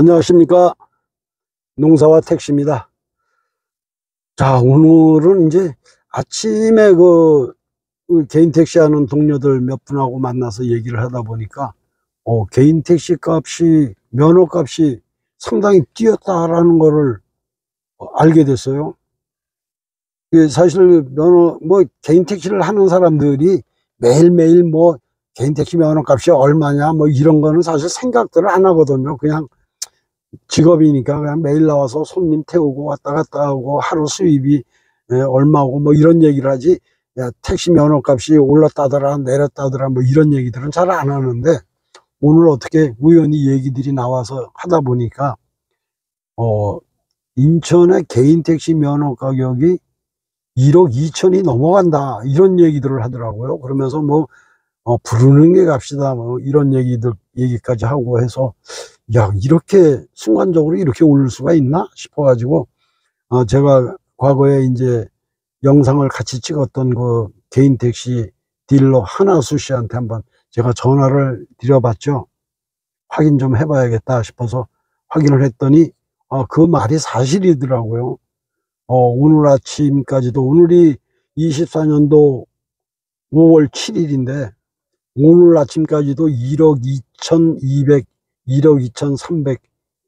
안녕하십니까. 농사와 택시입니다. 자, 오늘은 이제 아침에 그 개인 택시 하는 동료들 몇 분하고 만나서 얘기를 하다 보니까 개인 택시 값이, 면허 값이 상당히 뛰었다라는 거를 알게 됐어요. 사실 개인 택시를 하는 사람들이 매일매일 개인 택시 면허 값이 얼마냐 이런 거는 사실 생각들을 안 하거든요. 그냥 직업이니까 그냥 매일 나와서 손님 태우고 왔다 갔다 하고 하루 수입이 얼마고 이런 얘기를 하지, 야, 택시 면허 값이 올랐다더라 내렸다더라 이런 얘기들은 잘 안 하는데, 오늘 어떻게 우연히 얘기들이 나와서 하다 보니까 인천의 개인 택시 면허 가격이 1억 2천이 넘어간다 이런 얘기들을 하더라고요. 그러면서 부르는 게 값이다 이런 얘기까지 하고 해서, 야, 이렇게 순간적으로 이렇게 오를 수가 있나 싶어가지고 제가 과거에 이제 영상을 같이 찍었던 그 개인 택시 딜러 하나수 씨한테 한번 제가 전화를 드려봤죠. 확인 좀 해봐야겠다 싶어서 확인을 했더니 그 말이 사실이더라고요. 오늘 아침까지도, 오늘이 24년도 5월 7일인데 오늘 아침까지도 1억 2,200, 1억 2,300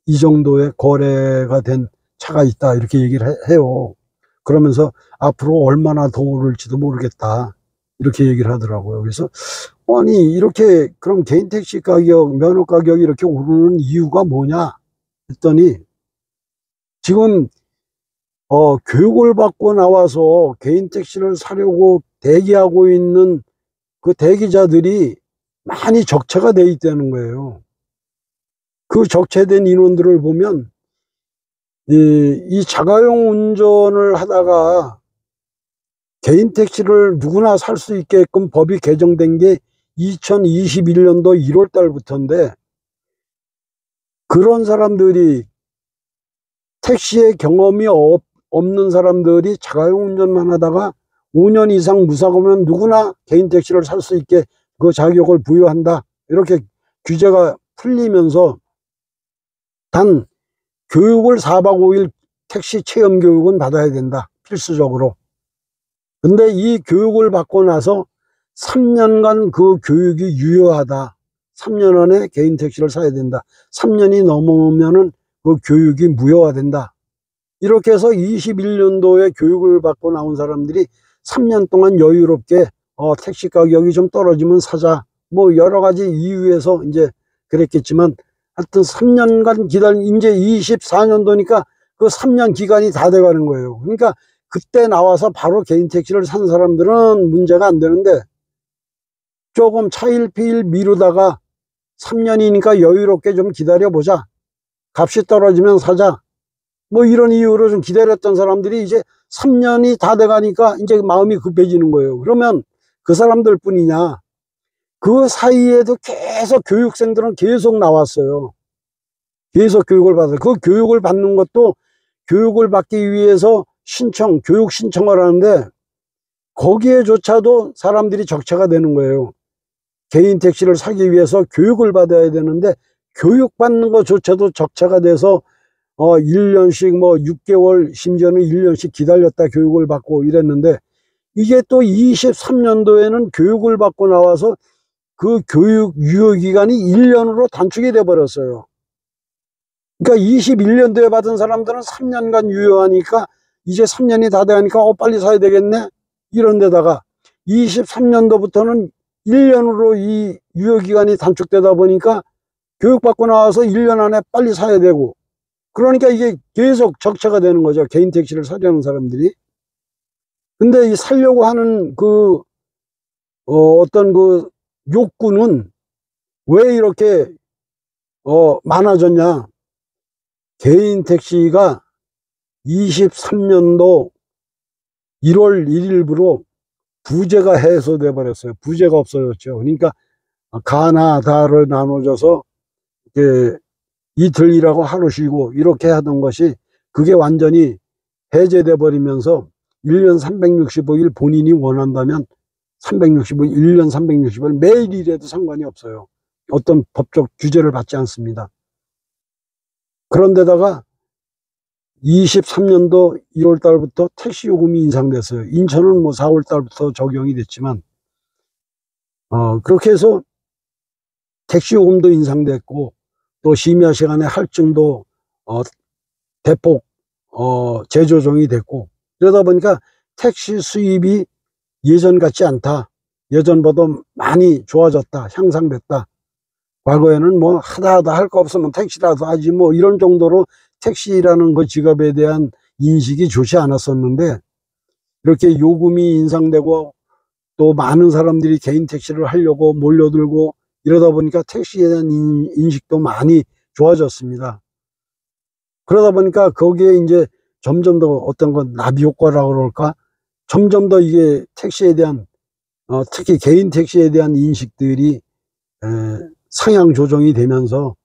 이 정도의 거래가 된 차가 있다 이렇게 얘기를 해요. 그러면서 앞으로 얼마나 더 오를지도 모르겠다 이렇게 얘기를 하더라고요. 그래서 아니, 이렇게 그럼 개인 택시 가격, 면허 가격이 이렇게 오르는 이유가 뭐냐 했더니, 지금 교육을 받고 나와서 개인 택시를 사려고 대기하고 있는 그 대기자들이 많이 적체가 돼 있다는 거예요. 그 적체된 인원들을 보면 이 자가용 운전을 하다가 개인 택시를 누구나 살 수 있게끔 법이 개정된 게 2021년도 1월 달부터인데, 그런 사람들이, 택시의 경험이 없는 사람들이 자가용 운전만 하다가 5년 이상 무사고면 누구나 개인 택시를 살 수 있게 그 자격을 부여한다 이렇게 규제가 풀리면서, 단 교육을 4박 5일 택시 체험 교육은 받아야 된다 필수적으로. 근데 이 교육을 받고 나서 3년간 그 교육이 유효하다. 3년 안에 개인 택시를 사야 된다. 3년이 넘으면은 그 교육이 무효화된다. 이렇게 해서 21년도에 교육을 받고 나온 사람들이 3년 동안 여유롭게 택시 가격이 좀 떨어지면 사자 여러 가지 이유에서 이제 그랬겠지만, 하여튼 3년간 이제 24년도니까 그 3년 기간이 다 돼가는 거예요. 그러니까 그때 나와서 바로 개인 택시를 산 사람들은 문제가 안 되는데, 조금 차일피일 미루다가 3년이니까 여유롭게 좀 기다려보자, 값이 떨어지면 사자 이런 이유로 좀 기다렸던 사람들이 이제 3년이 다 돼가니까 이제 마음이 급해지는 거예요. 그러면 그 사람들 뿐이냐, 그 사이에도 계속 교육생들은 계속 나왔어요. 계속 교육을 받아요. 그 교육을 받는 것도, 교육을 받기 위해서 교육 신청을 하는데 거기에조차도 사람들이 적체가 되는 거예요. 개인 택시를 사기 위해서 교육을 받아야 되는데 교육받는 것조차도 적체가 돼서 1년씩 6개월, 심지어는 1년씩 기다렸다 교육을 받고 이랬는데, 이게 또 23년도에는 교육을 받고 나와서 그 교육 유효기간이 1년으로 단축이 돼 버렸어요. 그러니까 21년도에 받은 사람들은 3년간 유효하니까 이제 3년이 다 돼가니까 빨리 사야 되겠네 이런 데다가, 23년도부터는 1년으로 이 유효기간이 단축되다 보니까 교육받고 나와서 1년 안에 빨리 사야 되고, 그러니까 이게 계속 적체가 되는 거죠, 개인 택시를 사려는 사람들이. 근데 이 살려고 하는 어떤 그 욕구는 왜 이렇게 많아졌냐. 개인 택시가 23년도 1월 1일부로 부재가 해소돼 버렸어요. 부재가 없어졌죠. 그러니까 가나 다를 나눠져서 이틀 일하고 하루 쉬고 이렇게 하던 것이, 그게 완전히 해제돼 버리면서 1년 365일 본인이 원한다면 365일, 1년 365일 매일 1 0 0 0 일 매일 일해도 상관이 없어요. 어떤 법적 규제를 받지 않습니다. 그런데다가 23년도 1월 달부터 택시 요금이 인상됐어요. 인천은 뭐 4월 달부터 적용이 됐지만, 그렇게 해서 택시 요금도 인상됐고, 또 심야 시간에 할증도, 대폭, 재조정이 됐고, 이러다 보니까 택시 수입이 예전 같지 않다. 예전보다 많이 좋아졌다. 향상됐다. 과거에는 뭐 하다 할 거 없으면 택시라도 하지 뭐 이런 정도로 택시라는 그 직업에 대한 인식이 좋지 않았었는데, 이렇게 요금이 인상되고 또 많은 사람들이 개인 택시를 하려고 몰려들고 이러다 보니까 택시에 대한 인식도 많이 좋아졌습니다. 그러다 보니까 거기에 이제 점점 더 어떤 건 나비 효과라고 그럴까? 점점 더 이게 택시에 대한, 특히 개인 택시에 대한 인식들이 상향 조정이 되면서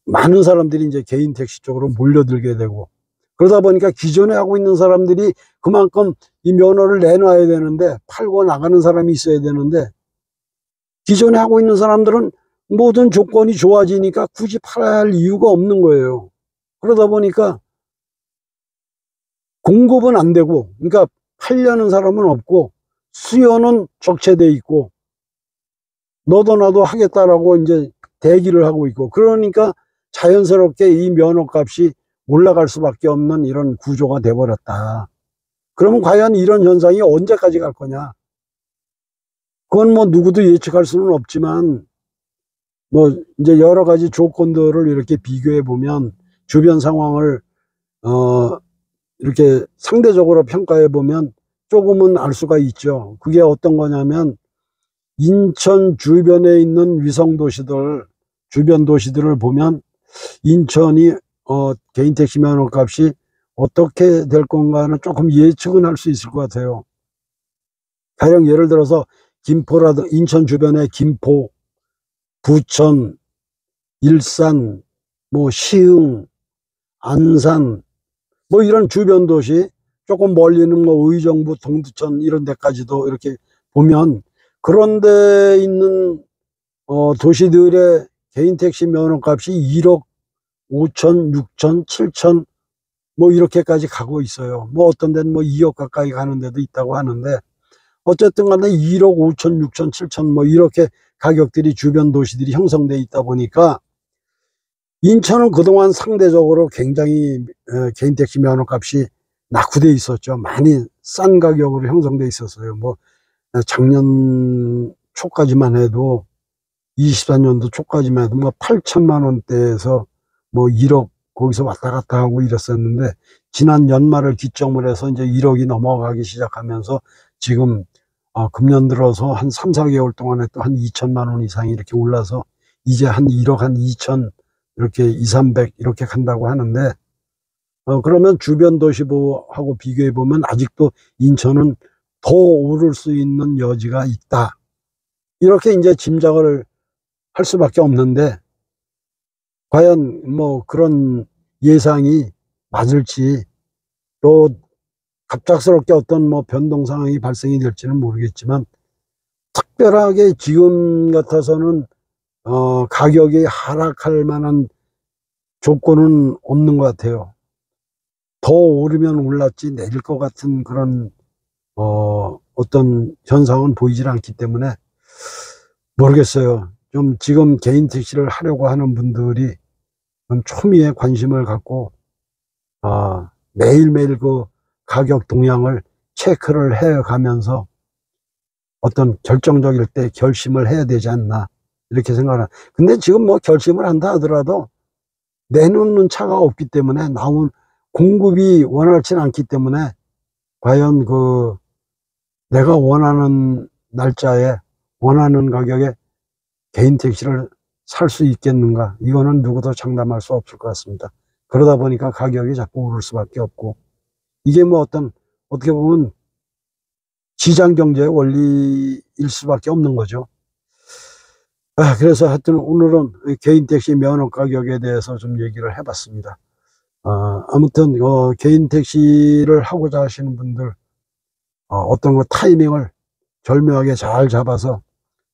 많은 사람들이 이제 개인 택시 쪽으로 몰려들게 되고, 그러다 보니까 기존에 하고 있는 사람들이 그만큼 이 면허를 내놔야 되는데, 팔고 나가는 사람이 있어야 되는데, 기존에 하고 있는 사람들은 모든 조건이 좋아지니까 굳이 팔아야 할 이유가 없는 거예요. 그러다 보니까 공급은 안 되고, 그러니까 팔려는 사람은 없고 수요는 적체돼 있고, 너도 나도 하겠다라고 이제 대기를 하고 있고, 그러니까 자연스럽게 이 면허값이 올라갈 수밖에 없는 이런 구조가 돼버렸다. 그러면 과연 이런 현상이 언제까지 갈 거냐? 그건 뭐 누구도 예측할 수는 없지만, 뭐 이제 여러 가지 조건들을 이렇게 비교해 보면, 주변 상황을 이렇게 상대적으로 평가해 보면 조금은 알 수가 있죠. 그게 어떤 거냐면, 인천 주변에 있는 위성도시들, 주변 도시들을 보면 인천이 개인 택시 면허 값이 어떻게 될 건가는 조금 예측은 할 수 있을 것 같아요. 가령 예를 들어서 김포라든 인천 주변의 김포, 부천, 일산, 뭐 시흥, 안산, 뭐 이런 주변 도시, 조금 멀리는 뭐 의정부, 동두천 이런 데까지도 이렇게 보면, 그런 데 있는 도시들의 개인 택시 면허 값이 1억 5천, 6천, 7천 뭐 이렇게까지 가고 있어요. 뭐 어떤 데는 뭐 2억 가까이 가는 데도 있다고 하는데, 어쨌든 간에 1억 5천, 6천, 7천 뭐 이렇게 가격들이 주변 도시들이 형성돼 있다 보니까, 인천은 그동안 상대적으로 굉장히 개인 택시 면허 값이 낙후돼 있었죠. 많이 싼 가격으로 형성돼 있었어요. 뭐 작년 초까지만 해도, 24년도 초까지만 해도 뭐 8천만 원대에서 뭐 1억 거기서 왔다 갔다 하고 이랬었는데, 지난 연말을 기점으로 해서 이제 1억이 넘어가기 시작하면서 지금 금년 들어서 한 3, 4개월 동안에 또 한 2천만 원 이상이 이렇게 올라서 이제 한 1억 한 2천 이렇게 2, 300 이렇게 간다고 하는데, 그러면 주변 도시하고 비교해 보면 아직도 인천은 더 오를 수 있는 여지가 있다. 이렇게 이제 짐작을 할 수밖에 없는데, 과연 뭐 그런 예상이 맞을지, 또 갑작스럽게 어떤 뭐 변동 상황이 발생이 될지는 모르겠지만, 특별하게 지금 같아서는 가격이 하락할 만한 조건은 없는 것 같아요. 더 오르면 올랐지 내릴 것 같은 그런 어떤 현상은 보이질 않기 때문에 모르겠어요. 좀 지금 개인 택시를 하려고 하는 분들이 좀 초미의 관심을 갖고 매일매일 그 가격 동향을 체크를 해 가면서 어떤 결정적일 때 결심을 해야 되지 않나, 이렇게 생각을. 근데 지금 뭐 결심을 한다 하더라도 내놓는 차가 없기 때문에, 나온 공급이 원활치 않기 때문에, 과연 그 내가 원하는 날짜에 원하는 가격에 개인 택시를 살 수 있겠는가, 이거는 누구도 장담할 수 없을 것 같습니다. 그러다 보니까 가격이 자꾸 오를 수밖에 없고, 이게 뭐 어떻게 보면 시장 경제의 원리일 수밖에 없는 거죠. 그래서 하여튼 오늘은 개인 택시 면허 가격에 대해서 좀 얘기를 해봤습니다. 아무튼 개인 택시를 하고자 하시는 분들, 어떤 거 타이밍을 절묘하게 잘 잡아서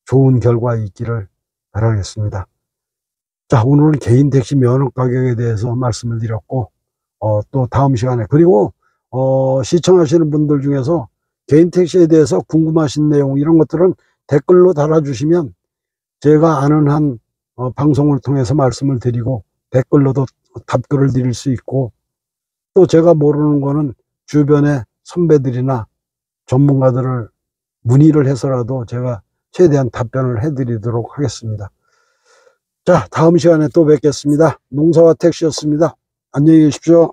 좋은 결과 있기를 바라겠습니다. 자, 오늘은 개인 택시 면허 가격에 대해서 말씀을 드렸고, 또 다음 시간에, 그리고, 시청하시는 분들 중에서 개인 택시에 대해서 궁금하신 내용, 이런 것들은 댓글로 달아주시면 제가 아는 한, 방송을 통해서 말씀을 드리고, 댓글로도 답글을 드릴 수 있고, 또 제가 모르는 거는 주변의 선배들이나 전문가들을 문의를 해서라도 제가 최대한 답변을 해드리도록 하겠습니다. 자, 다음 시간에 또 뵙겠습니다. 농사와 택시였습니다. 안녕히 계십시오.